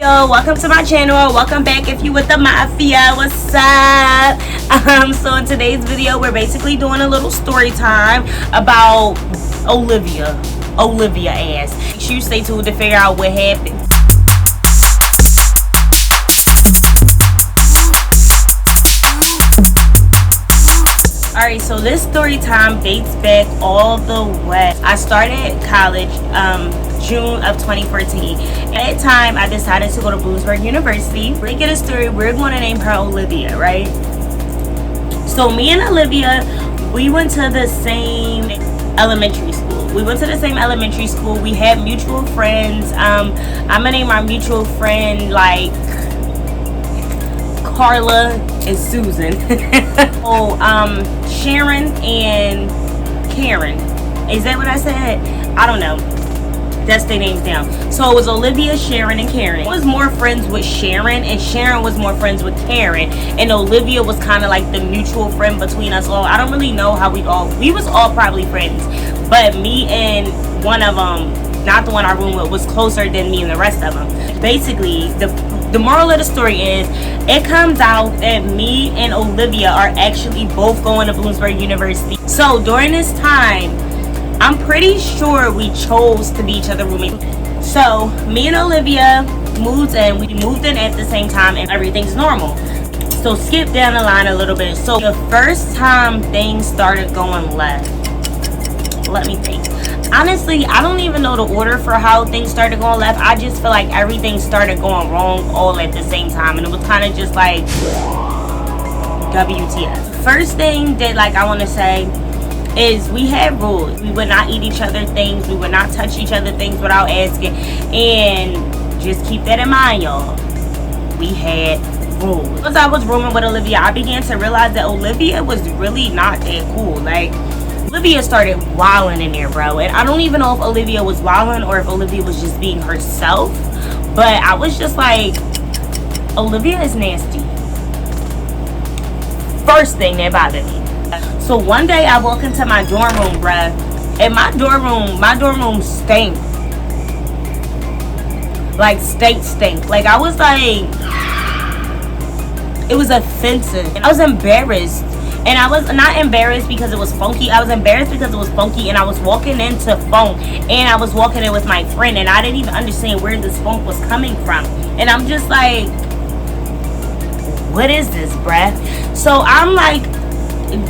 Yo, welcome to my channel. Welcome back if you with the mafia. What's up? So in today's video, we're basically doing a little story time about Olivia ass. Make sure you stay tuned to figure out what happened. Alright, so this story time dates back all the way. I started college June of 2014. At that time, I decided to go to Bloomsburg University. We're gonna get a story. We're going to name her Olivia, right? So me and Olivia, we went to the same elementary school. We had mutual friends. I'm gonna name our mutual friend like Carla and Susan. Oh, Sharon and Karen. Is that what I said? I don't know. That's their names down. So it was Olivia, Sharon, and Karen. I was more friends with Sharon, and Sharon was more friends with Karen, and Olivia was kind of like the mutual friend between us all. I don't really know how we was all probably friends, but me and one of them, not the one I room with, was closer than me and the rest of them. Basically, the moral of the story is, it comes out that me and Olivia are actually both going to Bloomsburg University. So during this time, I'm pretty sure we chose to be each other's roommates. So me and Olivia moved in. We moved in at the same time, and everything's normal. So skip down the line a little bit. So the first time things started going left, let me think. Honestly, I don't even know the order for how things started going left. I just feel like everything started going wrong all at the same time, and it was kind of just like WTF. First thing that I want to say is we had rules. We would not eat each other things. We would not touch each other things without asking. And just keep that in mind, y'all. We had rules. As I was rooming with Olivia, I began to realize that Olivia was really not that cool. Olivia started wilding in there, bro. And I don't even know if Olivia was wilding or if Olivia was just being herself. But I was just like, Olivia is nasty. First thing that bothered me. So one day I walk into my dorm room, bruh, and my dorm room stank. Stink. I was like, it was offensive. I was embarrassed. And I was not embarrassed because it was funky. I was embarrassed because it was funky, and I was walking into funk, and I was walking in with my friend, and I didn't even understand where this funk was coming from. And I'm just like, what is this, bruh? So I'm like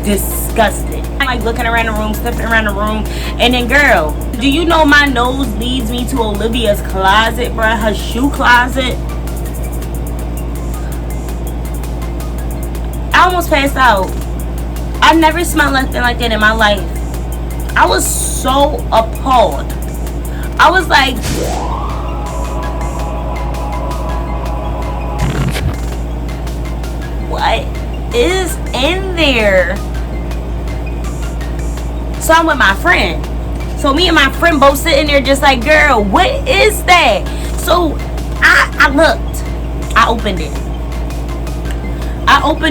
disgusted. I'm looking around the room, sniffing around the room, and then, girl, do you know my nose leads me to Olivia's closet, bruh? Her shoe closet. I almost passed out. I never smelled nothing like that in my life. I was so appalled. I was like, what is in there? So I'm with my friend. So me and my friend both sitting there just like, girl, what is that? So I looked. I opened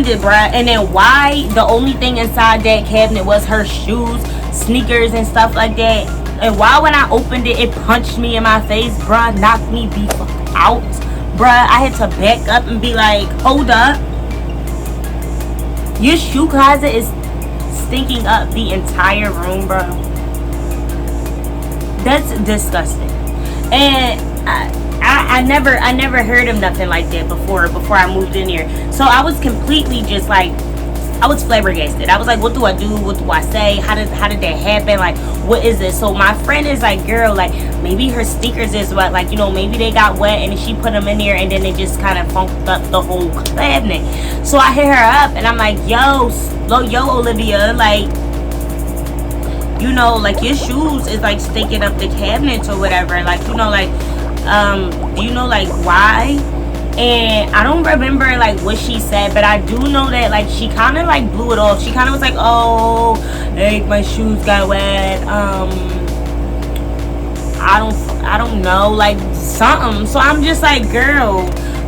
it, bruh. And then why the only thing inside that cabinet was her shoes, sneakers, and stuff like that. And why when I opened it, it punched me in my face, bruh, knocked me the fuck out. Bruh, I had to back up and be like, hold up. Your shoe closet is stinking up the entire room, bro. That's disgusting. And I never heard of nothing like that before I moved in here. So I was completely just like, I was flabbergasted. I was like, what do I do? What do I say? How did that happen? Like, what is this? So my friend is like, girl, maybe her sneakers is wet. Maybe they got wet and she put them in there, and then they just kind of funked up the whole cabinet. So I hit her up and I'm like, yo, Olivia, your shoes is stinking up the cabinets or whatever. Do you know why? And I don't remember what she said, but I do know that she kind of blew it off. She kind of was like, oh, my shoes got wet. I don't know, something. So I'm just like, girl,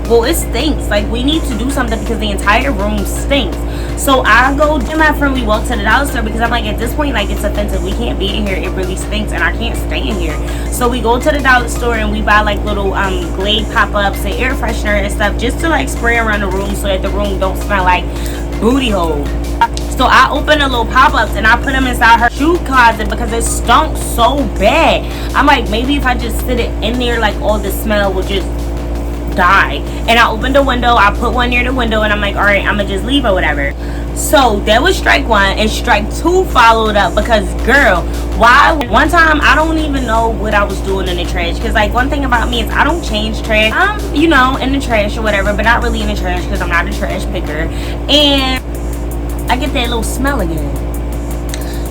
well, it stinks. Like, we need to do something because the entire room stinks. So I go to my friend, we walk to the dollar store because I'm like, at this point, like, it's offensive. We can't be in here. It really stinks and I can't stay in here. So we go to the dollar store and we buy like little Glade pop-ups and air freshener and stuff just to like spray around the room so that the room don't smell like booty hole. So I opened the little pop-ups and I put them inside her shoe closet because it stunk so bad. I'm like, maybe if I just sit it in there, like all the smell will just die. And I opened the window, I put one near the window, and I'm like, all right, I'm gonna just leave or whatever. So that was strike one, and strike two followed up because, girl, why? One time I don't even know what I was doing in the trash, because like one thing about me is I don't change trash. I'm, you know, in the trash or whatever, but not really in the trash because I'm not a trash picker, and I get that little smell again.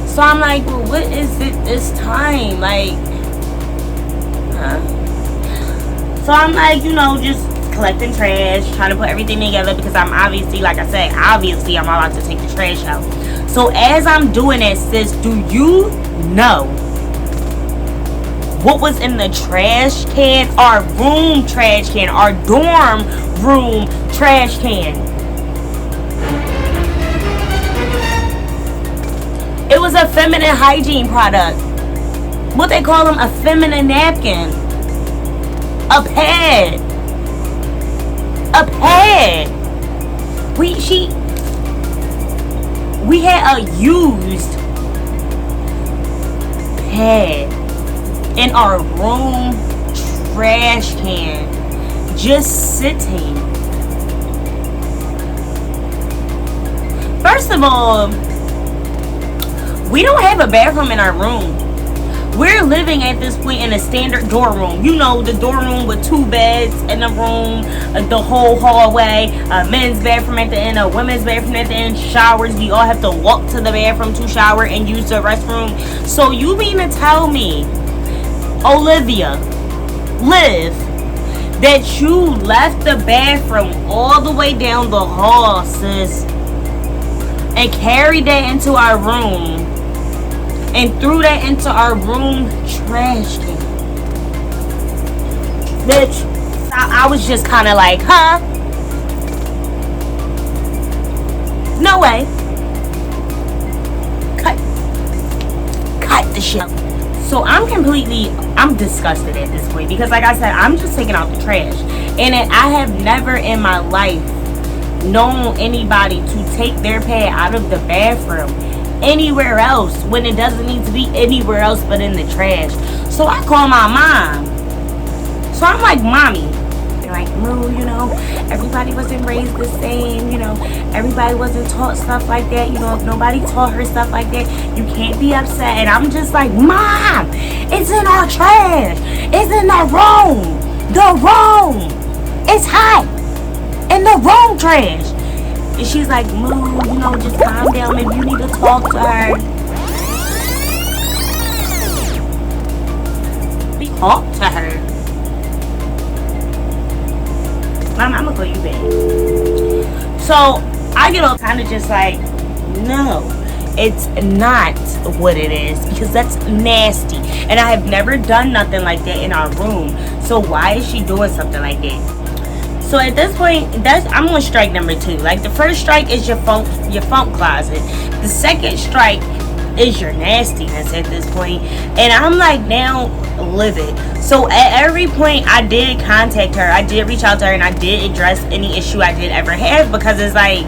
So I'm like, well, what is it this time? Like, so I'm like, you know, just collecting trash, trying to put everything together because I'm obviously, like I said, obviously I'm about to take the trash out. So as I'm doing that, sis, do you know what was in the trash can? Our room trash can, our dorm room trash can. It was a feminine hygiene product. What they call them, a feminine napkin. A pad. A pad. We had a used pad in our room trash can, just sitting. First of all, we don't have a bathroom in our room. We're living at this point in a standard dorm room. You know, the dorm room with 2 beds in the room, the whole hallway, a men's bathroom at the end, a women's bathroom at the end, showers. We all have to walk to the bathroom to shower and use the restroom. So you mean to tell me, Olivia, Liv, that you left the bathroom all the way down the hall, sis, and carried that into our room and threw that into our room trash can? Bitch, I was just kind of like, huh? No way. Cut the shit. So I'm disgusted at this point because, like I said, I'm just taking out the trash. And I have never in my life known anybody to take their pad out of the bathroom anywhere else when it doesn't need to be anywhere else but in the trash. So I call my mom. So I'm like, Mommy, like, Moo, you know, everybody wasn't raised the same, you know, everybody wasn't taught stuff like that, you know, if nobody taught her stuff like that, you can't be upset. And I'm just like, Mom, it's in our trash, it's in the room, it's hot, in the room trash. And she's like, Moo, you know, just calm down. Maybe you need to talk to her. Talk to her. Mom, I'm gonna call you back. So I get all kind of just like, no, it's not what it is, because that's nasty. And I have never done nothing like that in our room. So why is she doing something like that? So at this point, I'm on strike number 2. Like, the first strike is your funk closet. The second strike is your nastiness at this point. And I'm like, now livid. So at every point, I did contact her. I did reach out to her and I did address any issue I did ever have, because it's like,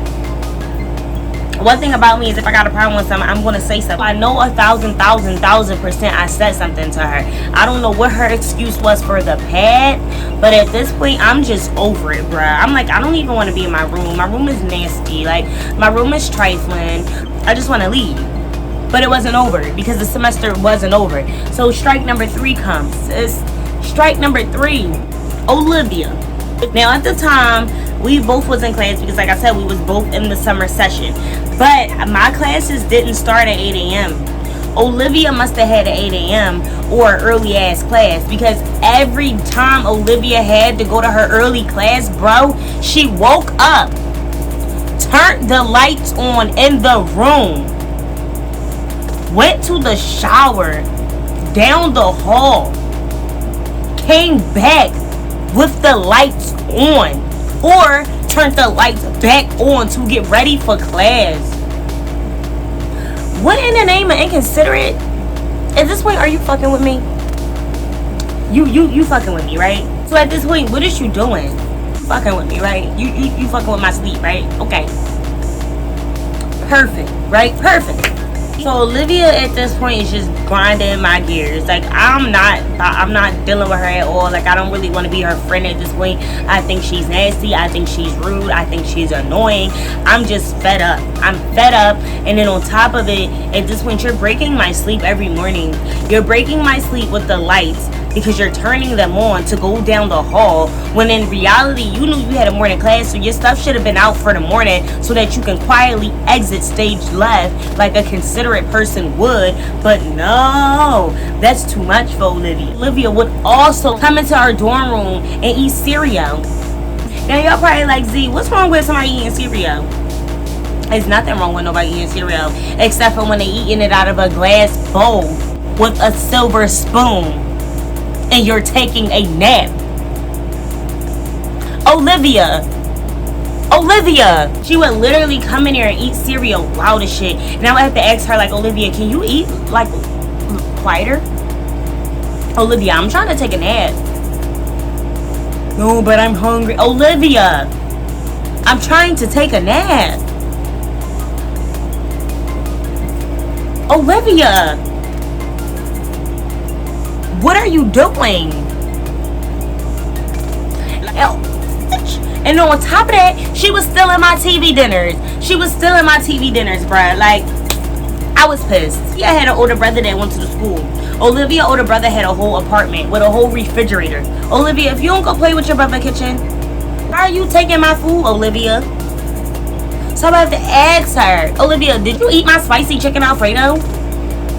one thing about me is if I got a problem with something, I'm going to say something. I know 1,000% I said something to her. I don't know what her excuse was for the pad, but at this point, I'm just over it, bruh. I'm like, I don't even want to be in my room. My room is nasty. Like, my room is trifling. I just want to leave. But it wasn't over because the semester wasn't over. So strike number 3 comes. It's strike number 3, Olivia. Now, at the time, we both was in class because, like I said, we was both in the summer session. But my classes didn't start at 8 a.m. Olivia must have had an 8 a.m. or an early ass class, because every time Olivia had to go to her early class, bro, she woke up, turned the lights on in the room, went to the shower, down the hall, came back with the lights on, or turned the lights back on to get ready for class. What in the name of inconsiderate? At this point, are you fucking with me? You fucking with me, right? So at this point, what is you doing? You fucking with me, right? You fucking with my sleep, right? Okay. Perfect, right? Perfect. So Olivia at this point is just grinding my gears. Like I'm not dealing with her at all. Like I don't really want to be her friend at this point. I think she's nasty. I think she's rude. I think she's annoying. I'm just fed up. I'm fed up. And then on top of it, at this point, you're breaking my sleep every morning. You're breaking my sleep with the lights because you're turning them on to go down the hall, when in reality you knew you had a morning class, so your stuff should have been out for the morning so that you can quietly exit stage left like a considerate person would. But no, that's too much for Olivia. Olivia would also come into our dorm room and eat cereal. Now y'all probably like, Z, what's wrong with somebody eating cereal? There's nothing wrong with nobody eating cereal, except for when they eating it out of a glass bowl with a silver spoon and you're taking a nap. Olivia, she would literally come in here and eat cereal loud as shit, and I would have to ask her, like, Olivia, can you eat like quieter? Olivia, I'm trying to take a nap. No, but I'm hungry. Olivia, I'm trying to take a nap. Olivia, what are you doing? And on top of that, she was still in my TV dinners. Bruh. Like, I was pissed. Yeah, I had an older brother that went to the school. Olivia's older brother had a whole apartment with a whole refrigerator. Olivia, if you don't go play with your brother's kitchen, why are you taking my food, Olivia? So I have to ask her, Olivia, did you eat my spicy chicken Alfredo?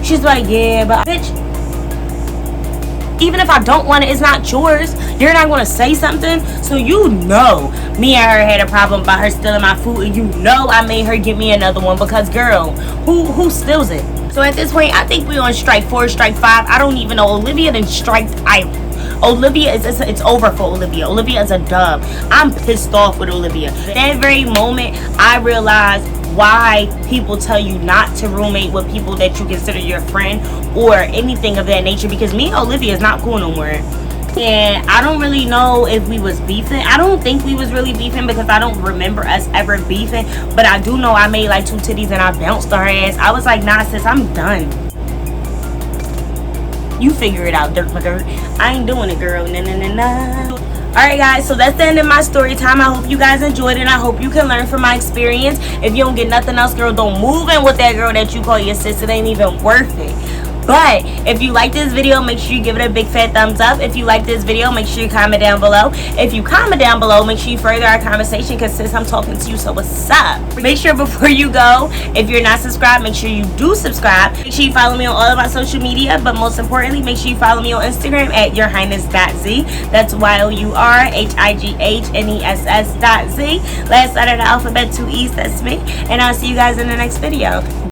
She's like, yeah, but bitch, even if I don't want it, it's not yours. You're not going to say something. So you know me and her had a problem about her stealing my food, and you know I made her get me another one because, girl, who steals it? So at this point, I think we're on strike 4, strike 5. I don't even know. Olivia then striked. Olivia it's over for Olivia. Olivia is a dub. I'm pissed off with Olivia. That very moment, I realized why people tell you not to roommate with people that you consider your friend or anything of that nature, because me and Olivia is not cool no more. And I don't really know if we was beefing. I don't think we was really beefing because I don't remember us ever beefing, but I do know I made like 2 titties and I bounced on her ass. I was like, nah sis, I'm done. You figure it out, dirt McGirt. I ain't doing it, girl. Nah. Alright guys, so that's the end of my story time. I hope you guys enjoyed it. I hope you can learn from my experience. If you don't get nothing else, girl, don't move in with that girl that you call your sis. It ain't even worth it. But if you like this video, make sure you give it a big fat thumbs up. If you like this video, make sure you comment down below. If you comment down below, make sure you further our conversation, because sis, I'm talking to you, so what's up? Make sure before you go, if you're not subscribed, make sure you do subscribe. Make sure you follow me on all of my social media, but most importantly, make sure you follow me on Instagram at yourhighness.z. That's YOURHIGHNESS.Z. Last letter of the alphabet, 2 E's, that's me. And I'll see you guys in the next video.